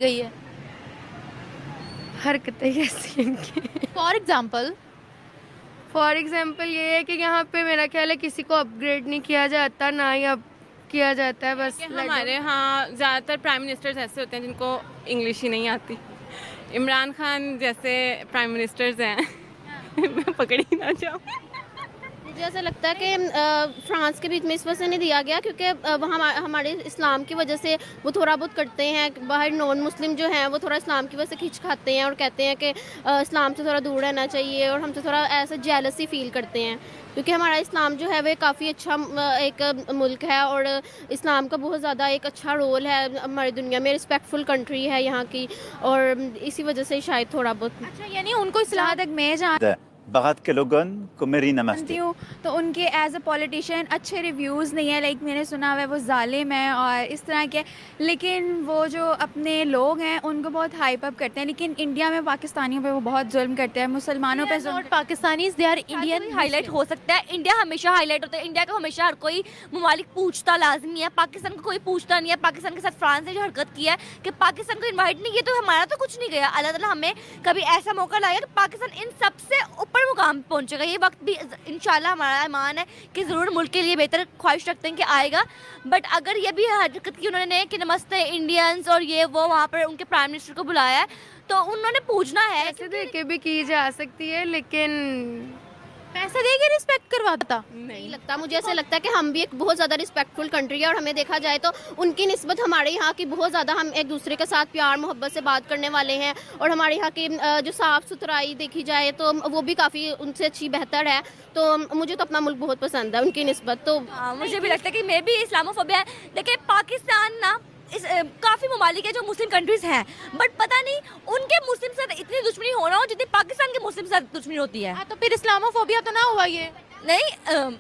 गई है? हरकतें कैसी इनकी। फॉर एग्जाम्पल ये है कि यहाँ पे मेरा ख्याल है किसी को अपग्रेड नहीं किया जाता, ना ही अब किया जाता है, बस हमारे यहाँ ज़्यादातर प्राइम मिनिस्टर्स ऐसे होते हैं जिनको इंग्लिश ही नहीं आती। इमरान खान जैसे प्राइम मिनिस्टर्स हैं मैं पकड़ ही ना जाऊँ। मुझे ऐसा लगता है कि फ्रांस के बीच में इस वजह से नहीं दिया गया क्योंकि वहाँ हमारे इस्लाम की वजह से वो थोड़ा बहुत करते हैं। बाहर नॉन मुस्लिम जो हैं वो थोड़ा इस्लाम की वजह से खींच खाते हैं और कहते हैं कि इस्लाम से थोड़ा दूर रहना चाहिए और हमसे थोड़ा ऐसा जेलसी फील करते हैं क्योंकि हमारा इस्लाम जो है वो काफ़ी अच्छा एक मुल्क है और इस्लाम का बहुत ज़्यादा एक अच्छा रोल है हमारी दुनिया में। रिस्पेक्टफुल कंट्री है यहाँ की और इसी वजह से शायद थोड़ा बहुत। अच्छा, यानी उनको जहाँ तक मैं बात के लोगों को मेरी नमस्ते हूँ तो उनके एज अ पॉलिटिशियन अच्छे रिव्यूज़ नहीं है। लाइक मैंने सुना हुआ है वो जालिम है और इस तरह के, लेकिन वो जो अपने लोग हैं उनको बहुत हाइप अप करते हैं। लेकिन इंडिया में पाकिस्तानियों पे वो बहुत जुल्म करते हैं, मुसलमानों पे जुल्म। Pakistanis they are Indian highlight हो सकता है। इंडिया हमेशा हाईलाइट होता है। इंडिया को हमेशा हर कोई ममालिक पूछता लाजमी है, पाकिस्तान को कोई पूछता नहीं है। पाकिस्तान के साथ फ्रांस ने जो हरकत की है कि पाकिस्तान को इन्वाइट नहीं किया तो हमारा तो कुछ नहीं गया। अल्लाह ताला हमें कभी ऐसा मौका लाएगा कि पाकिस्तान इन सबसे ऊपर मुकाम पहुंचेगा। ये वक्त भी इंशाल्लाह हमारा ईमान है कि ज़रूर मुल्क के लिए बेहतर ख्वाहिश रखते हैं कि आएगा। बट अगर ये भी हरकत की उन्होंने कि नमस्ते इंडियंस और ये वो वहाँ पर उनके प्राइम मिनिस्टर को बुलाया है तो उन्होंने पूछना है। ऐसे देके भी की जा सकती है लेकिन पैसा देके रिस्पेक्ट करवाता नहीं लगता। मुझे ऐसे लगता है कि हम भी एक बहुत ज़्यादा रिस्पेक्टफुल कंट्री है और हमें देखा जाए तो उनकी निस्बत हमारे यहाँ की बहुत ज़्यादा हम एक दूसरे के साथ प्यार मोहब्बत से बात करने वाले हैं और हमारे यहाँ की जो साफ़ सुथराई देखी जाए तो वो भी काफ़ी उनसे अच्छी बेहतर है। तो मुझे तो अपना मुल्क बहुत पसंद है उनकी निस्बत। तो मुझे भी लगता है कि मैं भी इस्लामोफोबिया है। देखिए पाकिस्तान ना काफ़ी ममालिक है जो मुस्लिम कंट्रीज़ हैं बट पता नहीं उनके मुस्लिम से इतनी दुश्मनी हो रहा हो जितनी पाकिस्तान के मुस्लिम से दुश्मनी होती है। तो फिर इस्लामोफोबिया तो ना हुआ ये? नहीं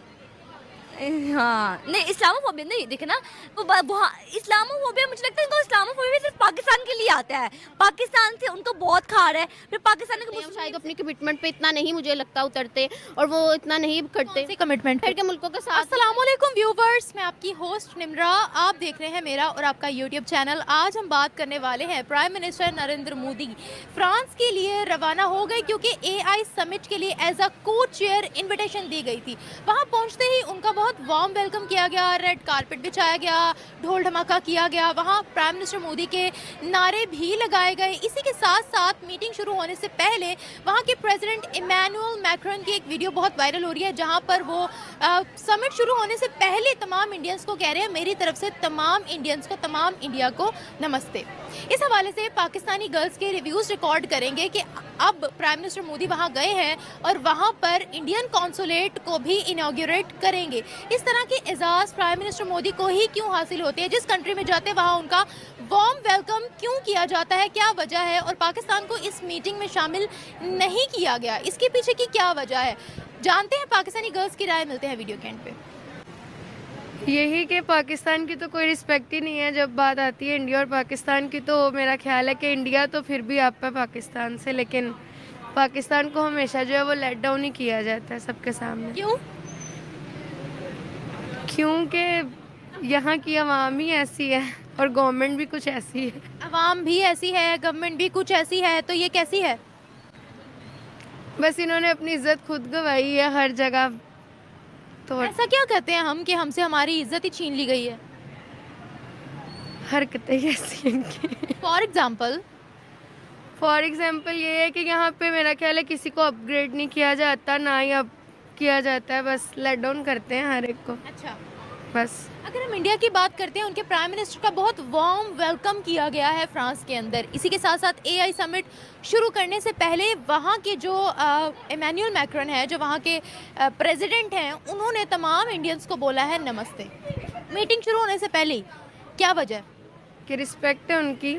हाँ नहीं इस्लामोफोबिया नहीं देखे ना वहाँ इस्लामोफोबिया मुझे लगता है इनको इस्लामोफोबिया सिर्फ पाकिस्तान के लिए आता है। पाकिस्तान से उनको बहुत खार है फिर पाकिस्तान के मुस्लिम शायद अपनी कमिटमेंट पे इतना नहीं मुझे लगता उतरते और वो इतना नहीं करते कमिटमेंट के मुल्कों के साथ। अस्सलाम वालेकुम व्यूवर्स, मैं आपकी होस्ट निम्रा, आप देख रहे हैं मेरा और आपका यूट्यूब चैनल। आज हम बात करने वाले हैं prime minister Narendra Modi France के लिए रवाना हो गए क्योंकि AI समिट के लिए एज अ को चेयर इन्विटेशन दी गई थी। वहाँ पहुँचते ही उनका बहुत वार्म वेलकम किया गया, रेड कारपेट बिछाया गया, ढोल ढमाका किया गया, वहाँ प्राइम मिनिस्टर मोदी के नारे भी लगाए गए। इसी के साथ साथ मीटिंग शुरू होने से पहले वहाँ के प्रेसिडेंट इमैनुअल मैक्रोन की एक वीडियो बहुत वायरल हो रही है जहाँ पर वो समिट शुरू होने से पहले तमाम इंडियंस को कह रहे हैं मेरी तरफ से तमाम इंडियंस को, तमाम इंडिया को नमस्ते। इस हवाले से पाकिस्तानी गर्ल्स के रिव्यूज़ रिकॉर्ड करेंगे कि अब प्राइम मिनिस्टर मोदी वहाँ गए हैं और वहाँ पर इंडियन कॉन्सुलेट को भी इनॉग्रेट करेंगे। इस तरह के एजाज़ प्राइम मिनिस्टर मोदी को ही क्यों हासिल होते हैं? जिस कंट्री में जाते हैं वहाँ उनका वार्म वेलकम क्यों किया जाता है, क्या वजह है? और पाकिस्तान को इस मीटिंग में शामिल नहीं किया गया, इसके पीछे की क्या वजह है? जानते हैं पाकिस्तानी गर्ल्स की राय, मिलते हैं वीडियो के एंड पे। यही कि पाकिस्तान की तो कोई रिस्पेक्ट ही नहीं है जब बात आती है इंडिया और पाकिस्तान की। तो मेरा ख्याल है कि इंडिया तो फिर भी आप है पाकिस्तान से, लेकिन पाकिस्तान को हमेशा जो है वो लेट डाउन ही किया जाता है सबके सामने। क्यों? क्योंकि यहाँ की आवाम ही ऐसी है और गवर्नमेंट भी कुछ ऐसी है। आवाम भी ऐसी है, गवर्नमेंट भी कुछ ऐसी है, तो ये कैसी है? बस इन्होंने अपनी इज्जत खुद गंवाई है हर जगह। तो ऐसा क्या कहते हैं हम कि हमसे हमारी इज्जत ही छीन ली गई है? हरकतें कैसी इनकी। फॉर एग्जाम्पल ये है कि यहाँ पे मेरा ख्याल है किसी को अपग्रेड नहीं किया जाता, ना ही अब किया जाता है, बस लेट डाउन करते हैं हर एक को। अच्छा, बस अगर हम इंडिया की बात करते हैं, उनके प्राइम मिनिस्टर का बहुत वार्म वेलकम किया गया है फ्रांस के अंदर। इसी के साथ साथ AI समिट शुरू करने से पहले वहाँ के जो इमैनुअल मैक्रोन है, जो वहाँ के प्रेसिडेंट हैं, उन्होंने तमाम इंडियंस को बोला है नमस्ते मीटिंग शुरू होने से पहले ही। क्या वजह? कि रिस्पेक्ट है उनकी,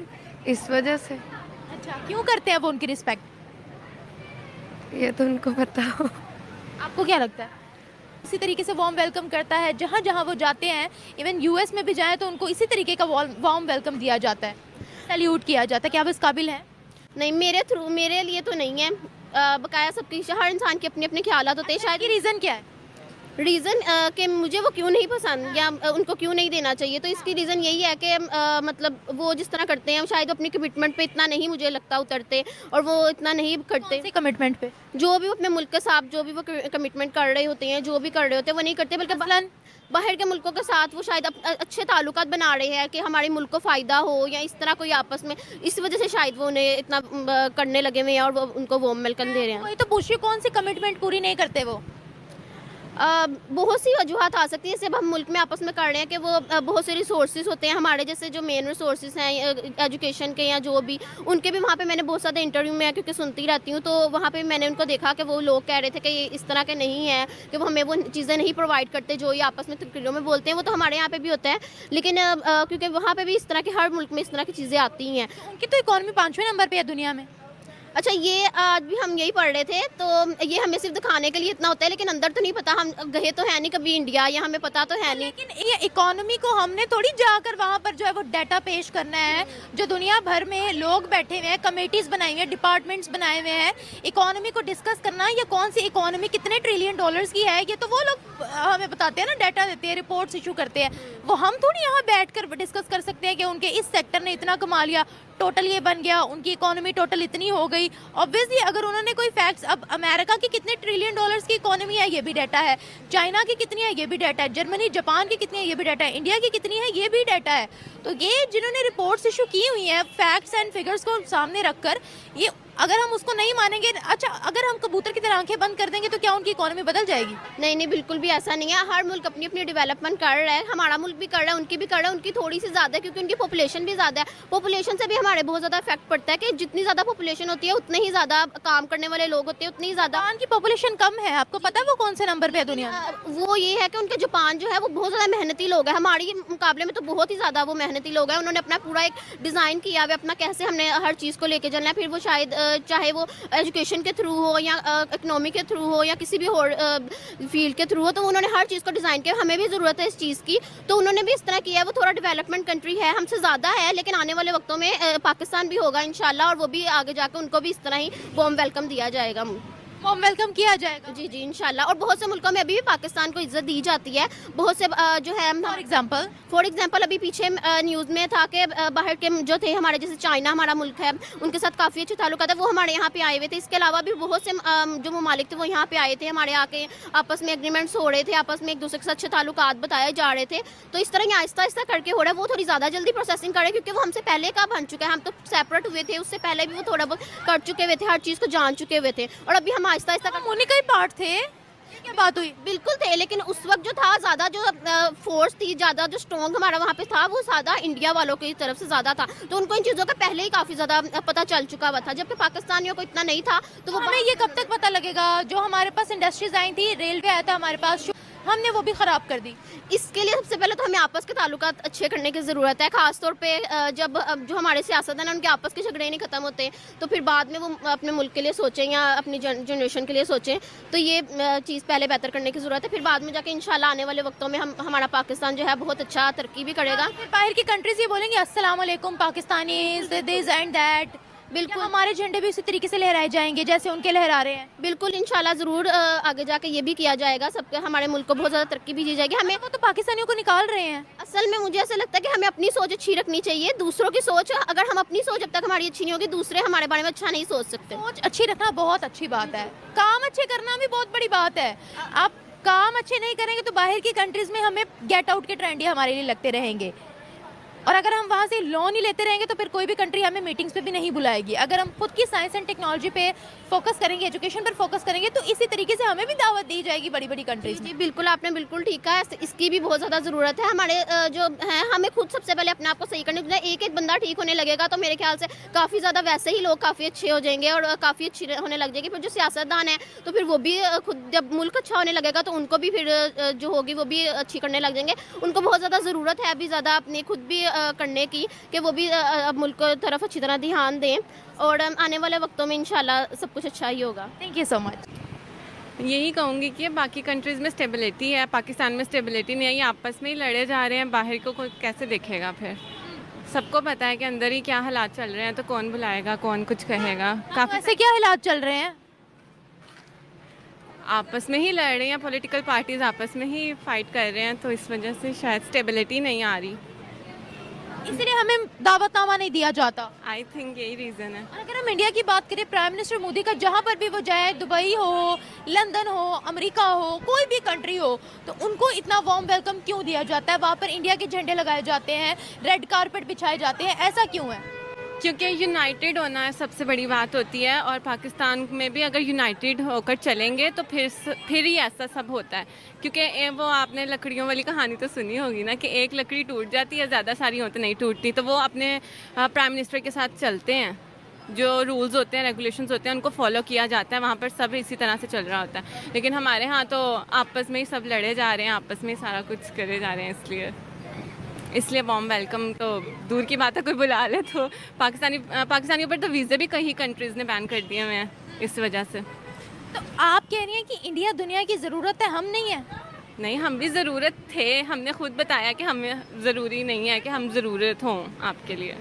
इस वजह से। अच्छा, क्यों करते हैं वो उनकी रिस्पेक्ट? ये तो उनको पता हो। आपको क्या लगता है? इसी तरीके से वार्म वेलकम करता है जहाँ जहाँ वो जाते हैं, इवन US में भी जाएं तो उनको इसी तरीके का वार्म वेलकम दिया जाता है, सैल्यूट किया जाता है। क्या वो इस काबिल हैं? नहीं, मेरे लिए तो नहीं है। बकाया सबकी, हर इंसान के अपने अपने ख्यालात होते हैं। शायद रीज़न क्या है? रीज़न कि मुझे वो क्यों नहीं पसंद या उनको क्यों नहीं देना चाहिए, तो इसकी रीज़न यही है कि मतलब वो जिस तरह करते हैं शायद अपनी कमिटमेंट पे इतना नहीं मुझे लगता उतरते, और वो इतना नहीं करते। कमिटमेंट पे जो भी वो अपने मुल्क के साथ जो भी वो कमिटमेंट कर रहे होते हैं, जो भी कर रहे होते हैं वो नहीं करते, बल्कि बाहर के मुल्कों के साथ वो शायद अच्छे ताल्लुकात बना रहे हैं कि हमारे मुल्क को फ़ायदा हो, या इस तरह कोई आपस में, इस वजह से शायद वो उन्हें इतना करने लगे हुए हैं और वो उनको वार्म वेलकम दे रहे हैं। वही तो पूछिए, कौन सी कमिटमेंट पूरी नहीं करते वो? बहुत सी वजूहत आ सकती हैं। जैसे अब हम मुल्क में आपस में कर रहे हैं कि वो बहुत से रिसोर्सेज होते हैं हमारे, जैसे जो मेन रिसोर्सेज हैं एजुकेशन के या जो भी, उनके भी वहाँ पे मैंने बहुत ज़्यादा इंटरव्यू में क्योंकि सुनती रहती हूँ, तो वहाँ पे मैंने उनको देखा कि वो लोग कह रहे थे कि ये इस तरह के नहीं है, कि वो हमें वो चीज़ें नहीं प्रोवाइड करते जो ये आपस में तकरीरों में बोलते हैं। वो तो हमारे यहाँ पर भी होता है, लेकिन क्योंकि वहाँ पर भी इस तरह के हर मुल्क में इस तरह की चीज़ें आती हैं। उनकी तो इकॉनमी 5वें नंबर पे है दुनिया में। अच्छा, ये आज भी हम यही पढ़ रहे थे, तो ये हमें सिर्फ दिखाने के लिए इतना होता है, लेकिन अंदर तो नहीं पता, हम गए तो है नहीं कभी इंडिया, या हमें पता तो है नहीं। लेकिन ये इकोनॉमी को हमने थोड़ी जाकर वहाँ पर जो है वो डाटा पेश करना है। जो दुनिया भर में लोग बैठे हुए हैं, कमेटीज बनाई हुई हैं, डिपार्टमेंट्स बनाए हुए हैं, इकोनॉमी को डिस्कस करना, या कौन सी इकोनॉमी कितने ट्रिलियन डॉलर्स की है, ये तो वो लोग हमें बताते हैं ना, डाटा देते हैं, रिपोर्ट्स इशू करते हैं। वो हम थोड़ी यहाँ बैठ कर डिस्कस कर सकते हैं कि उनके इस सेक्टर ने इतना कमा लिया, टोटल ये बन गया, उनकी इकोनॉमी टोटल इतनी हो गई। ऑब्वियसली अगर उन्होंने कोई फैक्ट्स, अब अमेरिका की कितने ट्रिलियन डॉलर्स की इकोनॉमी है ये भी डाटा है, चाइना की कितनी है ये भी डाटा है, जर्मनी जापान की कितनी है ये भी डाटा है, इंडिया की कितनी है ये भी डाटा है। तो ये जिन्होंने रिपोर्ट्स इशू की हुई हैं फैक्ट्स एंड फिगर्स को सामने रखकर, ये अगर हम उसको नहीं मानेंगे, अच्छा अगर हम कबूतर की तरह आंखें बंद कर देंगे तो क्या उनकी इकोनॉमी बदल जाएगी? नहीं, बिल्कुल भी ऐसा नहीं है। हर मुल्क अपनी अपनी डेवलपमेंट कर रहा है, हमारा मुल्क भी कर रहा है, उनकी भी कर रहा है, उनकी थोड़ी सी ज़्यादा है क्योंकि उनकी पॉपुलेशन भी ज़्यादा है। पॉपुलेशन से भी हमारे बहुत ज़्यादा इफेक्ट पड़ता है कि जितनी ज़्यादा पॉपुलेशन होती है उतने ही ज़्यादा काम करने वाले लोग होते हैं, उतनी ही ज़्यादा। जापान की पॉपुलेशन कम है, आपको पता है वो कौन से नंबर पे है दुनिया में? वो ये है कि उनके जापान जो है वो बहुत ज़्यादा मेहनती लोग हैं, हमारे मुकाबले में तो बहुत ही ज़्यादा वो मेहनती लोग हैं। उन्होंने अपना पूरा एक डिज़ाइन किया हुआ अपना, कैसे हमने हर चीज़ को लेके चलना है। फिर वो शायद चाहे वो एजुकेशन के थ्रू हो या इकोनॉमी के थ्रू हो या किसी भी और फील्ड के थ्रू हो, तो उन्होंने हर चीज़ को डिज़ाइन किया। हमें भी ज़रूरत है इस चीज़ की, तो उन्होंने भी इस तरह किया है। वो थोड़ा डेवलपमेंट कंट्री है, हमसे ज़्यादा है, लेकिन आने वाले वक्तों में पाकिस्तान भी होगा इंशाल्लाह, और वो भी आगे जाकर उनको भी इस तरह ही वार्म वेलकम दिया जाएगा, वार्म वेलकम किया जाएगा। जी इंशाल्लाह। और बहुत से मुल्कों में अभी भी पाकिस्तान को इज्जत दी जाती है। बहुत से जो है फॉर एग्जांपल अभी पीछे न्यूज़ में था कि बाहर के जो थे हमारे, जैसे चाइना हमारा मुल्क है, उनके साथ काफ़ी अच्छे ताल्लुक है, वो हमारे यहाँ पे आए हुए थे। इसके अलावा भी बहुत से जो ममालिक थे वो यहाँ पे आए थे, हमारे आके आपस में एग्रीमेंट्स हो रहे थे, आपस में एक दूसरे के साथ अच्छे ताल्लुकात बताए जा रहे थे। तो इस तरह आहिस्ता आहिस्ता करके हो रहा है। वो थोड़ी ज़्यादा जल्दी प्रोसेसिंग कर रहे हैं क्योंकि वो हमसे पहले का बन चुका है, हम तो सेपरेट हुए थे, उससे पहले भी वो थोड़ा बहुत कर चुके हुए थे, हर चीज़ को जान चुके हुए थे, और अभी हम आहिस्ता आहिस्ता उन्हीं का ही पार्ट थे। क्या बात हुई? बिल्कुल थे, लेकिन उस वक्त जो था ज़्यादा जो फोर्स थी, ज़्यादा जो स्ट्रॉन्ग हमारा वहाँ पे था, वो ज़्यादा इंडिया वालों की तरफ से ज़्यादा था। तो उनको इन चीज़ों का पहले ही काफ़ी ज़्यादा पता चल चुका हुआ था, जबकि पाकिस्तानियों को इतना नहीं था। तो वो हमें ये कब तक पता लगेगा? जो हमारे पास इंडस्ट्रीज आई थी, रेलवे आया था हमारे पास, हमने वो भी ख़राब कर दी। इसके लिए सबसे पहले तो हमें आपस के ताल्लुकात अच्छे करने की ज़रूरत है, ख़ासतौर पे जब जो हमारे सियासतदान हैं उनके आपस के झगड़े नहीं ख़त्म होते, तो फिर बाद में वो अपने मुल्क के लिए सोचें या अपनी जनरेशन के लिए सोचें। तो ये चीज़ पहले बेहतर करने की ज़रूरत है, फिर बाद में जाके इंशाल्लाह आने वाले वक्तों में हमारा पाकिस्तान जो है बहुत अच्छा तरक्की भी करेगा। फिर बाहर की कंट्रीज़ ये बोलेंगे अस्सलाम वालेकुम पाकिस्तानी दिस एंड दैट। बिल्कुल, हमारे झंडे भी उसी तरीके से लहराए जाएंगे जैसे उनके लहरा रहे हैं। बिल्कुल इंशाल्लाह ज़रूर आगे जाके ये भी किया जाएगा, सबके हमारे मुल्क को बहुत ज़्यादा तरक्की भी दी जाएगी। हमें वो तो पाकिस्तानियों को निकाल रहे हैं। असल में मुझे ऐसा लगता है कि हमें अपनी सोच अच्छी रखनी चाहिए, दूसरों की सोच, अगर हम अपनी सोच जब तक हमारी अच्छी नहीं होगी, दूसरे हमारे बारे में अच्छा नहीं सोच सकते। सोच अच्छी रखना बहुत अच्छी बात है, काम अच्छे करना भी बहुत बड़ी बात है। आप काम अच्छे नहीं करेंगे तो बाहर की कंट्रीज़ में हमें गेट आउट के ट्रेंड ही हमारे लिए लगते रहेंगे, और अगर हम वहाँ से लोन ही लेते रहेंगे तो फिर कोई भी कंट्री हमें मीटिंग्स पे भी नहीं बुलाएगी। अगर हम खुद की साइंस एंड टेक्नोलॉजी पे फोकस करेंगे, एजुकेशन पर फोकस करेंगे, तो इसी तरीके से हमें भी दावत दी जाएगी बड़ी बड़ी कंट्रीज में। जी बिल्कुल, आपने बिल्कुल ठीक कहा, इसकी भी बहुत ज़्यादा ज़रूरत है। हमारे जो हैं, हमें खुद सबसे पहले अपने आप को सही करने, एक एक बंदा ठीक होने लगेगा तो मेरे ख्याल से काफ़ी ज़्यादा वैसे ही लोग काफ़ी अच्छे हो जाएंगे और काफ़ी अच्छी होने लग जाएगी। फिर जो सियासतदान है तो फिर वो भी खुद, जब मुल्क अच्छा होने लगेगा तो उनको भी फिर जो होगी वो भी अच्छी करने लग जाएंगे। उनको बहुत ज़्यादा ज़रूरत है अभी ज़्यादा अपने खुद भी करने की, कि वो भी मुल्क की तरफ अच्छी तरह ध्यान दें, और आने वाले वक्तों में इंशाल्लाह सब कुछ अच्छा ही होगा। Thank you so much. यही कहूँगी कि बाकी कंट्रीज़ में स्टेबिलिटी है, पाकिस्तान में स्टेबिलिटी नहीं है, ये आपस में ही लड़े जा रहे हैं, बाहर को कोई कैसे देखेगा? फिर सबको पता है कि अंदर ही क्या हालात चल रहे हैं, तो कौन बुलाएगा, कौन कुछ कहेगा? काफ़ी ऐसे क्या हालात चल रहे हैं? आपस में ही लड़ रहे हैं, पॉलिटिकल पार्टीज आपस में ही फाइट कर रहे हैं, तो इस वजह से शायद स्टेबिलिटी नहीं आ रही। इसलिए हमें दावतनामा नहीं दिया जाता। आई थिंक यही रीज़न है। और अगर हम इंडिया की बात करें, प्राइम मिनिस्टर मोदी का जहाँ पर भी वो जाए, दुबई हो, लंदन हो, अमेरिका हो, कोई भी कंट्री हो, तो उनको इतना वार्म वेलकम क्यों दिया जाता है? वहाँ पर इंडिया के झंडे लगाए जाते हैं, रेड कारपेट बिछाए जाते हैं, ऐसा क्यों है? क्योंकि यूनाइटेड होना सबसे बड़ी बात होती है, और पाकिस्तान में भी अगर यूनाइटेड होकर चलेंगे तो फिर ही ऐसा सब होता है। क्योंकि वो आपने लकड़ियों वाली कहानी तो सुनी होगी ना, कि एक लकड़ी टूट जाती है, ज़्यादा सारी होती नहीं टूटती, तो वो अपने प्राइम मिनिस्टर के साथ चलते हैं। जो रूल्स होते हैं, रेगुलेशंस होते हैं, उनको फॉलो किया जाता है, वहाँ पर सब इसी तरह से चल रहा होता है। लेकिन हमारे यहाँ तो आपस में ही सब लड़े जा रहे हैं, आपस में ही सारा कुछ करे जा रहे हैं। इसलिए वार्म वेलकम तो दूर की बात है, कोई बुला ले तो। पाकिस्तानियों पर तो वीज़े भी कई कंट्रीज़ ने बैन कर दिए हुए हैं इस वजह से। तो आप कह रही हैं कि इंडिया दुनिया की ज़रूरत है, हम नहीं है? नहीं, हम भी ज़रूरत थे। हमने खुद बताया कि हमें ज़रूरी नहीं है कि हम ज़रूरत हों आपके लिए,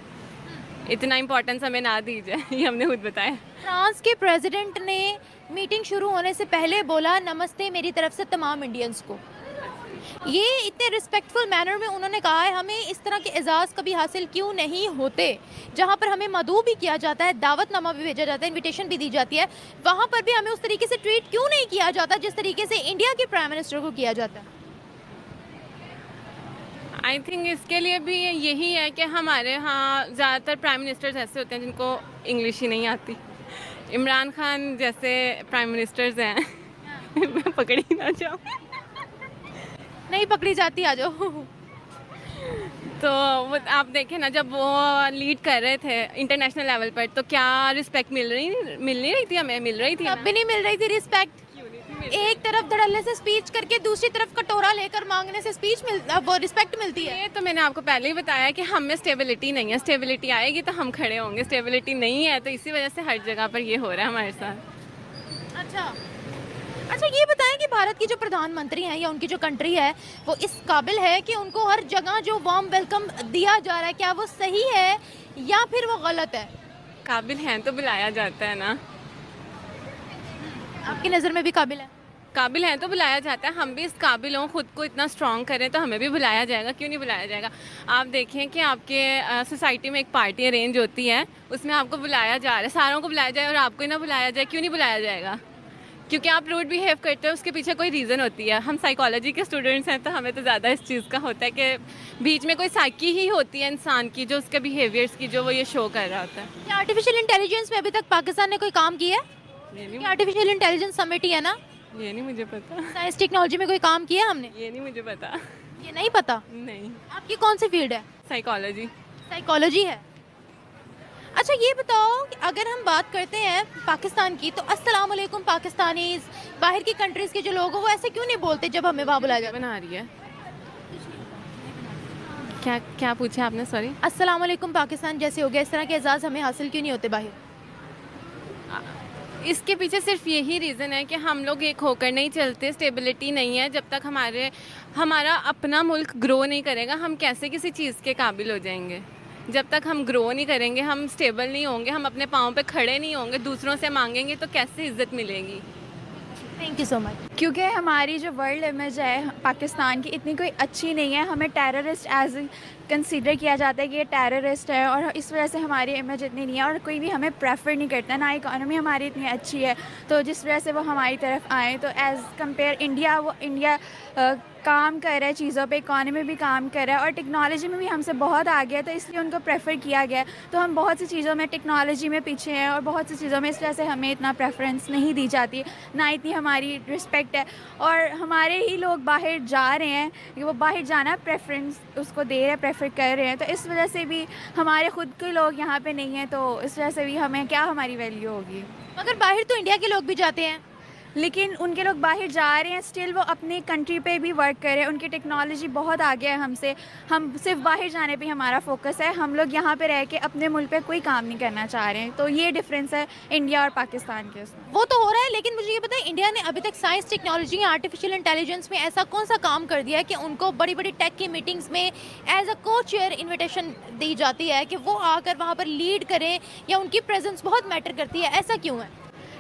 इतना इम्पोर्टेंस हमें ना दीजिए, ये हमने खुद बताया। फ्रांस के प्रेसिडेंट ने मीटिंग शुरू होने से पहले बोला, नमस्ते मेरी तरफ से तमाम इंडियंस को। ये इतने रिस्पेक्टफुल मैनर में उन्होंने कहा है। हमें इस तरह के एजाज़ कभी हासिल क्यों नहीं होते? जहाँ पर हमें मदऊ भी किया जाता है, दावतनामा भी भेजा जाता है, इनविटेशन भी दी जाती है, वहाँ पर भी हमें उस तरीके से ट्रीट क्यों नहीं किया जाता जिस तरीके से इंडिया के प्राइम मिनिस्टर को किया जाता है? आई थिंक इसके लिए भी यही है कि हमारे यहाँ ज़्यादातर प्राइम मिनिस्टर्स ऐसे होते हैं जिनको इंग्लिश ही नहीं आती। इमरान खान जैसे प्राइम मिनिस्टर्स हैं मैं पकड़ी ना जाऊँ। नहीं पकड़ी जाती, आ जाओ। तो वो आप देखें ना, जब वो लीड कर रहे थे इंटरनेशनल लेवल पर, तो क्या रिस्पेक्ट मिल नहीं रही थी? हमें मिल रही थी। तब भी नहीं मिल रही थी रिस्पेक्ट। एक तरफ धड़ल्ले से स्पीच करके दूसरी तरफ कटोरा लेकर मांगने से वो रिस्पेक्ट मिलती है। ये तो मैंने आपको पहले ही बताया कि हम में स्टेबिलिटी नहीं है। स्टेबिलिटी आएगी तो हम खड़े होंगे, स्टेबिलिटी नहीं है तो इसी वजह से हर जगह पर ये हो रहा है हमारे साथ। अच्छा, ये बताएं कि भारत की जो प्रधानमंत्री हैं या उनकी जो कंट्री है, वो इस काबिल है कि उनको हर जगह जो वार्म वेलकम दिया जा रहा है, क्या वो सही है या फिर वो गलत है? काबिल हैं तो बुलाया जाता है ना। आपकी नज़र में भी काबिल है? काबिल हैं तो बुलाया जाता है। हम भी इस काबिल हों, खुद को इतना स्ट्रॉन्ग करें तो हमें भी बुलाया जाएगा। क्यों नहीं बुलाया जाएगा? आप देखें कि आपके सोसाइटी में एक पार्टी अरेंज होती है, उसमें आपको बुलाया जा रहा है, सारों को बुलाया जाए और आपको ही ना बुलाया जाए, क्यों नहीं बुलाया जाएगा? क्योंकि आप रूड बिहेव करते हो, उसके पीछे कोई रीज़न होती है। हम साइकोलॉजी के स्टूडेंट्स हैं तो हमें तो ज़्यादा इस चीज़ का होता है कि बीच में कोई साइकी ही होती है इंसान की, जो उसके बिहेवियर्स की जो वो ये शो कर रहा होता है। क्या आर्टिफिशियल इंटेलिजेंस में अभी तक पाकिस्तान ने कोई काम किया है? ये आर्टिफिशियल इंटेलिजेंस समिट ही है ना? ये नहीं मुझे पता। साइंस टेक्नोलॉजी में कोई काम किया है हमने? ये नहीं मुझे पता। ये नहीं पता? नहीं। आपकी कौन सी फील्ड है? साइकोलॉजी। साइकोलॉजी है। अच्छा, ये बताओ कि अगर हम बात करते हैं पाकिस्तान की, तो अस्सलाम वालेकुम पाकिस्तानीज, बाहर की कंट्रीज़ के जो लोग हैं वो ऐसे क्यों नहीं बोलते जब हमें वहाँ बुलाया जाता है? बना रही है। क्या पूछा आपने? सॉरी। अस्सलाम वालेकुम पाकिस्तान जैसे हो गया, इस तरह के एजाज़ हमें हासिल क्यों नहीं होते बाहर? इसके पीछे सिर्फ यही रीज़न है कि हम लोग एक होकर नहीं चलते। स्टेबिलिटी नहीं है। जब तक हमारा अपना मुल्क ग्रो नहीं करेगा, हम कैसे किसी चीज़ के काबिल हो जाएंगे? जब तक हम ग्रो नहीं करेंगे, हम स्टेबल नहीं होंगे, हम अपने पाँव पे खड़े नहीं होंगे, दूसरों से मांगेंगे तो कैसे इज्जत मिलेगी? Thank you so much. क्योंकि हमारी जो वर्ल्ड इमेज है पाकिस्तान की इतनी कोई अच्छी नहीं है। हमें टेररिस्ट एज कंसीडर किया जाता है कि ये टेररिस्ट है, और इस वजह से हमारी इमेज इतनी नहीं है और कोई भी हमें प्रेफर नहीं करता। ना इकॉनमी हमारी इतनी अच्छी है, तो जिस वजह से वो हमारी तरफ आए, तो एज़ कंपेयर इंडिया काम कर रहा है चीज़ों पे, इकॉनमी भी काम कर रहा है और टेक्नोलॉजी में भी हमसे बहुत आगे है, तो इसलिए उनको प्रेफर किया गया है। तो हम बहुत सी चीज़ों में टेक्नोलॉजी में पीछे हैं और बहुत सी चीज़ों में इस वजह से हमें इतना प्रेफरेंस नहीं दी जाती, ना इतनी हमारी रिस्पेक्ट है। और हमारे ही लोग बाहर जा रहे हैं कि वो बाहर जाना प्रेफरेंस उसको दे रहे हैं, प्रेफर कर रहे हैं, तो इस वजह से भी हमारे खुद के लोग यहाँ पे नहीं हैं, तो इस वजह से भी हमें क्या हमारी वैल्यू होगी। मगर बाहर तो इंडिया के लोग भी जाते हैं, लेकिन उनके लोग बाहर जा रहे हैं, स्टिल वो अपनी कंट्री पे भी वर्क कर रहे हैं। उनकी टेक्नोलॉजी बहुत आगे है हमसे, हम सिर्फ बाहर जाने पे हमारा फोकस है। हम लोग यहाँ पे रह के अपने मुल्क पे कोई काम नहीं करना चाह रहे हैं, तो ये डिफरेंस है इंडिया और पाकिस्तान के उसमें। वो तो हो रहा है, लेकिन मुझे ये बताएं, इंडिया ने अभी तक साइंस टेक्नोलॉजी या आर्टिफिशियल इंटेलिजेंस में ऐसा कौन सा काम कर दिया है कि उनको बड़ी बड़ी टेक की मीटिंग्स में एज अ को चेयर इन्विटेशन दी जाती है कि वो आकर वहाँ पर लीड करें, या उनकी प्रेजेंस बहुत मैटर करती है? ऐसा क्यों है?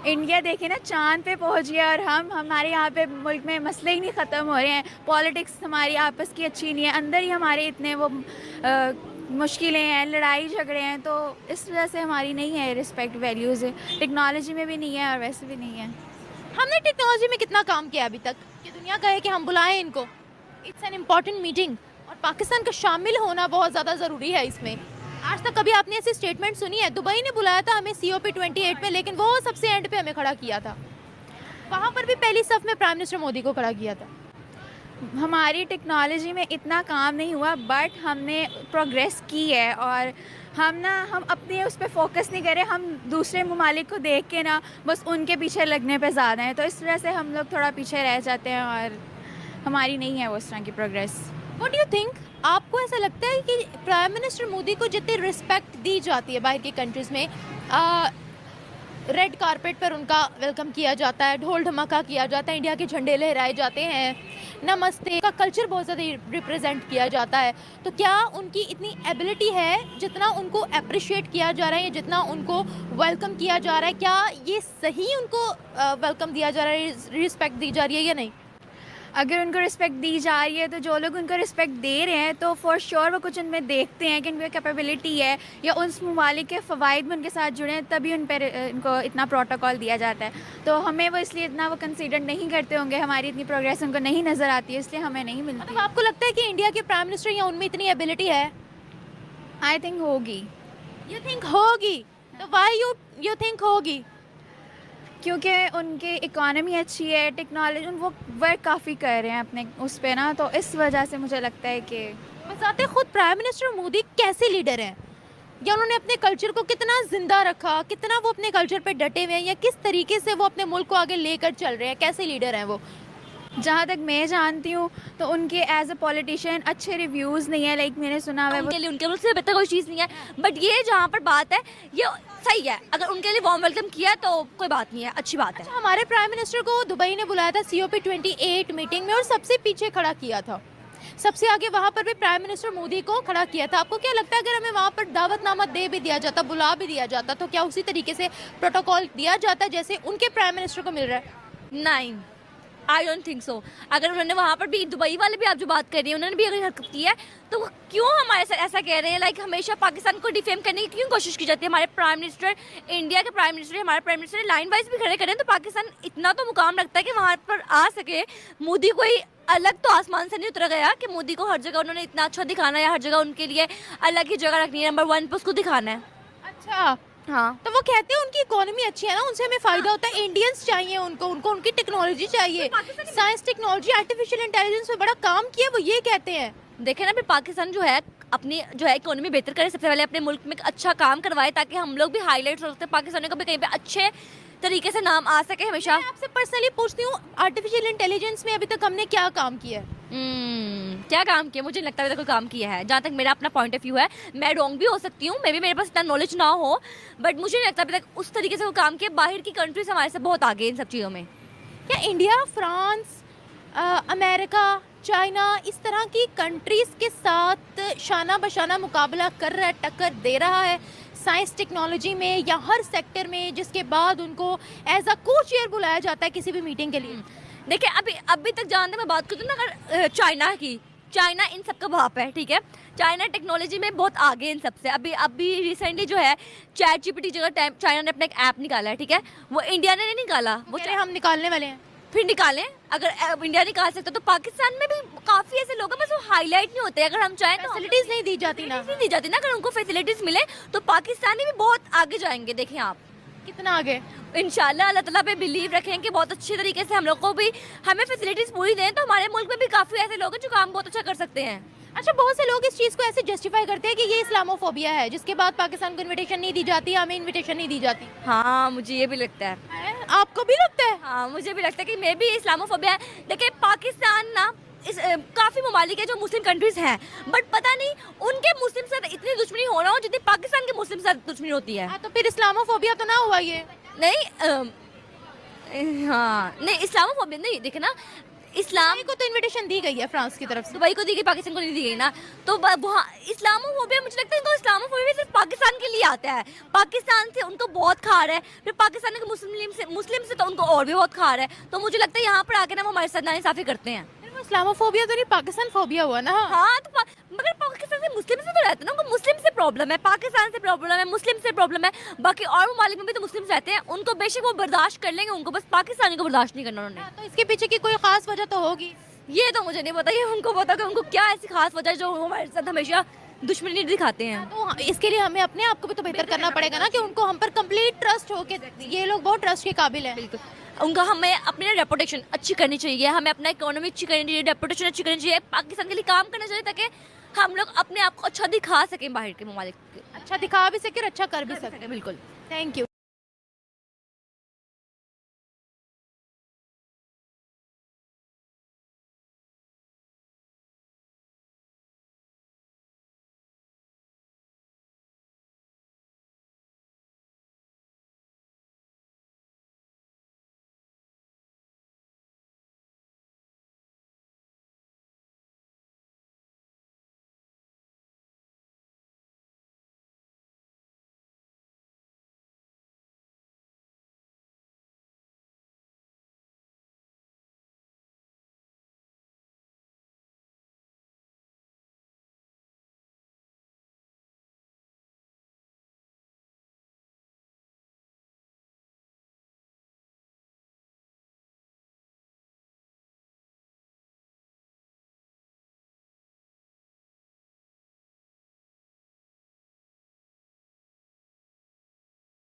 इंडिया देखे ना चांद पे पहुंच गया और हमारे यहाँ पे मुल्क में मसले ही नहीं ख़त्म हो रहे हैं। पॉलिटिक्स हमारी आपस की अच्छी नहीं है, अंदर ही हमारे इतने वो मुश्किलें हैं, लड़ाई झगड़े हैं, तो इस वजह से हमारी नहीं है रिस्पेक्ट वैल्यूज़। टेक्नोलॉजी में भी नहीं है और वैसे भी नहीं है। हमने टेक्नोलॉजी में कितना काम किया अभी तक कि दुनिया कहे कि हम बुलाएं इनको? इट्स एन इम्पॉर्टेंट मीटिंग और पाकिस्तान का शामिल होना बहुत ज़्यादा ज़रूरी है इसमें। आज तक कभी आपने ऐसी स्टेटमेंट सुनी है? दुबई ने बुलाया था हमें COP28 में, लेकिन वो सबसे एंड पे हमें खड़ा किया था। वहाँ पर भी पहली सफ में प्राइम मिनिस्टर मोदी को खड़ा किया था। हमारी टेक्नोलॉजी में इतना काम नहीं हुआ, बट हमने प्रोग्रेस की है और हम अपने उस पर फोकस नहीं करें। हम दूसरे ममालिक को देख के ना बस उनके पीछे लगने पे ज़्यादा हैं, तो इस वजह से हम लोग थोड़ा पीछे रह जाते हैं और हमारी नहीं है वो इस तरह की progress. What do you think? आपको ऐसा लगता है कि प्राइम मिनिस्टर मोदी को जितनी रिस्पेक्ट दी जाती है बाहर की कंट्रीज़ में, रेड कारपेट पर उनका वेलकम किया जाता है, ढोल धमाका किया जाता है, इंडिया के झंडे लहराए जाते हैं, नमस्ते का कल्चर बहुत ज़्यादा रिप्रेजेंट किया जाता है, तो क्या उनकी इतनी एबिलिटी है जितना उनको अप्रिशिएट किया जा रहा है या जितना उनको वेलकम किया जा रहा है, क्या ये सही उनको वेलकम दिया जा रहा है, रिस्पेक्ट दी जा रही है या नहीं? अगर उनको रिस्पेक्ट दी जा रही है तो जो लोग उनको रिस्पेक्ट दे रहे हैं तो फॉर श्योर वो कुछ उनमें देखते हैं कि उनकी कैपेबिलिटी है या उस ममालिक के फ़वाइद में उनके साथ जुड़े हैं, तभी उन पर इनको इतना प्रोटोकॉल दिया जाता है। तो हमें वो इसलिए इतना वो कंसीडर नहीं करते होंगे, हमारी इतनी प्रोग्रेस उनको नहीं नज़र आती है, इसलिए हमें नहीं मिलती। मतलब आपको लगता है कि इंडिया के प्राइम मिनिस्टर या उनमें इतनी एबिलिटी है? आई थिंक होगी। यू थिंक होगी? तो वाई यू थिंक होगी? क्योंकि उनकी इकॉनमी अच्छी है, टेक्नोलॉजी वो वर्क काफ़ी कर रहे हैं अपने उस पे ना, तो इस वजह से मुझे लगता है कि बताते खुद प्राइम मिनिस्टर मोदी कैसे लीडर हैं, या उन्होंने अपने कल्चर को कितना जिंदा रखा, कितना वो अपने कल्चर पे डटे हुए हैं, या किस तरीके से वो अपने मुल्क को आगे लेकर चल रहे हैं, कैसे लीडर हैं वो? जहाँ तक मैं जानती हूँ तो उनके एज अ पॉलिटिशियन अच्छे रिव्यूज़ नहीं है, लाइक मैंने सुना हुआ है उनके लिए उनके मुल्क से बेहतर कोई चीज़ नहीं है। बट ये जहाँ पर बात है ये सही है, अगर उनके लिए वार्म वेलकम किया तो कोई बात नहीं है, अच्छी बात है। अच्छा, हमारे प्राइम मिनिस्टर को दुबई ने बुलाया था COP28 मीटिंग में और सबसे पीछे खड़ा किया था, सबसे आगे वहाँ पर भी प्राइम मिनिस्टर मोदी को खड़ा किया था। आपको क्या लगता है अगर हमें वहाँ पर दावतनामा दे भी दिया जाता, बुला भी दिया जाता, तो क्या उसी तरीके से प्रोटोकॉल दिया जाता जैसे उनके प्राइम मिनिस्टर को मिल रहा है? नहीं, आई डोंट थिंक सो। अगर उन्होंने वहाँ पर भी, दुबई वाले भी आप जो बात कर रही हैं, उन्होंने भी अगर हरकत की है तो वो क्यों हमारे साथ ऐसा कह रहे हैं? लाइक हमेशा पाकिस्तान को डिफेम करने की क्यों कोशिश की जाती है? हमारे प्राइम मिनिस्टर, इंडिया के प्राइम मिनिस्टर, हमारे प्राइम मिनिस्टर लाइन वाइज भी खड़े करें तो पाकिस्तान इतना तो मुकाम रखता है कि वहाँ पर आ सके। मोदी कोई अलग तो आसमान से नहीं उतरा गया कि मोदी को हर जगह उन्होंने इतना अच्छा दिखाना है या हर जगह उनके लिए अलग ही जगह रखनी है, नंबर 1 पर उसको दिखाना है। अच्छा, हाँ, तो वो कहते हैं उनकी इकोनॉमी अच्छी है ना, उनसे हमें फायदा होता है, इंडियंस चाहिए उनको उनकी टेक्नोलॉजी चाहिए, साइंस टेक्नोलॉजी आर्टिफिशियल इंटेलिजेंस में बड़ा काम किया, वो ये कहते हैं। देखे ना, फिर पाकिस्तान जो है अपनी जो है इकोनॉमी बेहतर करे, सबसे पहले अपने मुल्क में अच्छा काम करवाए ताकि हम लोग भी हाईलाइट हो सकते हैं, पाकिस्तान को भी कहीं पे अच्छे तरीके से नाम आ सके हमेशा। मैं आपसे पर्सनली पूछती हूँ, आर्टिफिशियल इंटेलिजेंस में अभी तक हमने क्या काम किया है? क्या काम किया? मुझे नहीं लगता अभी तक कोई काम किया है, जहाँ तक मेरा अपना पॉइंट ऑफ व्यू है। मैं रॉन्ग भी हो सकती हूँ, मे बी मेरे पास इतना नॉलेज ना हो, बट मुझे नहीं लगता अभी तक उस तरीके से कोई काम किया। बाहर की कंट्रीज हमारे से बहुत आगे इन सब चीज़ों में। क्या इंडिया, फ्रांस, अमेरिका, चाइना इस तरह की कंट्रीज़ के साथ शाना बशाना मुकाबला कर रहा है, टक्कर दे रहा है साइंस टेक्नोलॉजी में या हर सेक्टर में, जिसके बाद उनको एज अ को चेयर बुलाया जाता है किसी भी मीटिंग के लिए? देखिए, अभी तक जानते मैं बात करती हूँ ना, अगर चाइना की, चाइना इन सब का बाप है, ठीक है। चाइना टेक्नोलॉजी में बहुत आगे इन सबसे। अभी रिसेंटली जो है ChatGPT जगह चाइना ने अपना एक ऐप निकाला है, ठीक है। वो इंडिया ने नहीं निकाला, वो हम निकालने वाले हैं। फिर निकालें, अगर इंडिया निकाल सकते तो पाकिस्तान में भी काफ़ी ऐसे लोग हैं, बस वो हाईलाइट नहीं होते। अगर हम चाहें तो फैसिलिटीज़ नहीं दी जाती ना, नहीं दी जाती ना, अगर उनको फैसिलिटीज़ मिले तो पाकिस्तानी भी बहुत आगे जाएंगे। देखें आप कितना आगे। इंशाल्लाह अल्लाह ताला पे बिलीव रखें कि बहुत अच्छे तरीके से हम लोग को भी हमें फैसिलिटीज़ पूरी दें, तो हमारे मुल्क में भी काफ़ी ऐसे लोग हैं जो काम बहुत अच्छा कर सकते हैं। अच्छा, बहुत से लोग इस चीज़ को ऐसे जस्टिफाई करते हैं कि ये इस्लामोफोबिया है, जिसके बाद पाकिस्तान को इनविटेशन नहीं दी जाती, हमें इनविटेशन नहीं दी जाती। हाँ, मुझे ये भी लगता है। आपको भी लगता है? हाँ, मुझे भी लगता है कि मैं भी इस्लामोफोबिया है। देखिए, पाकिस्तान ना काफ़ी ममालिक है जो मुस्लिम कंट्रीज हैं, बट पता नहीं उनके मुस्लिम से इतनी दुश्मनी हो रहा हो जितनी पाकिस्तान के मुस्लिम से दुश्मनी होती है। तो फिर इस्लामोफोबिया तो ना हुआ ये? नहीं, हाँ नहीं, इस्लामोफोबिया नहीं। देखे ना, इस्लाम दुबई को तो इनविटेशन दी गई है फ्रांस की तरफ से। दुबई को दी गई, पाकिस्तान को नहीं दी गई ना। तो वहाँ इस्लामोफोबिया, मुझे लगता है इनको इस्लामोफोबिया सिर्फ पाकिस्तान के लिए आता है। पाकिस्तान से उनको बहुत खा रहा है, फिर पाकिस्तान के मुस्लिम से तो उनको और भी बहुत खा रहा है। तो मुझे लगता है यहाँ पर आके ना वो हमारे साथ नाइंसाफी करते हैं। फिर वो इस्लामोफोबिया तो नहीं, पाकिस्तान फोबिया हुआ ना। हाँ तो मगर पाकिस्तान से मुस्लिम से तो रहते हैं ना, उनको मुस्लिम से प्रॉब्लम है, पाकिस्तान से प्रॉब्लम है, मुस्लिम से प्रॉब्लम है। बाकी और ममालिक में भी तो मुस्लिम रहते हैं, उनको बेशक वो बर्दाश्त कर लेंगे, उनको बस पाकिस्तानी को बर्दाश्त नहीं करना उन्होंने। तो इसके पीछे की कोई खास वजह तो होगी। ये तो मुझे नहीं पता, ये उनको पता कि उनको क्या ऐसी खास वजह है जो हमारे साथ हमेशा दुश्मनी दिखाते हैं। तो इसके लिए हमें अपने आप को भी तो बेहतर करना पड़ेगा ना, कि उनको हम पर कंप्लीट ट्रस्ट हो के ये लोग बहुत ट्रस्ट के काबिल हैं। बिल्कुल, उनका हमें अपनी रेपुटेशन अच्छी करनी चाहिए, हमें अपना इकोनॉमी अच्छी करनी चाहिए, रेपुटेशन अच्छी करनी चाहिए, पाकिस्तान के लिए काम करना चाहिए ताकि हम लोग अपने आप को अच्छा दिखा सकें बाहर के ममालिक। अच्छा दिखा भी सके और अच्छा कर भी सके। बिल्कुल। Thank you.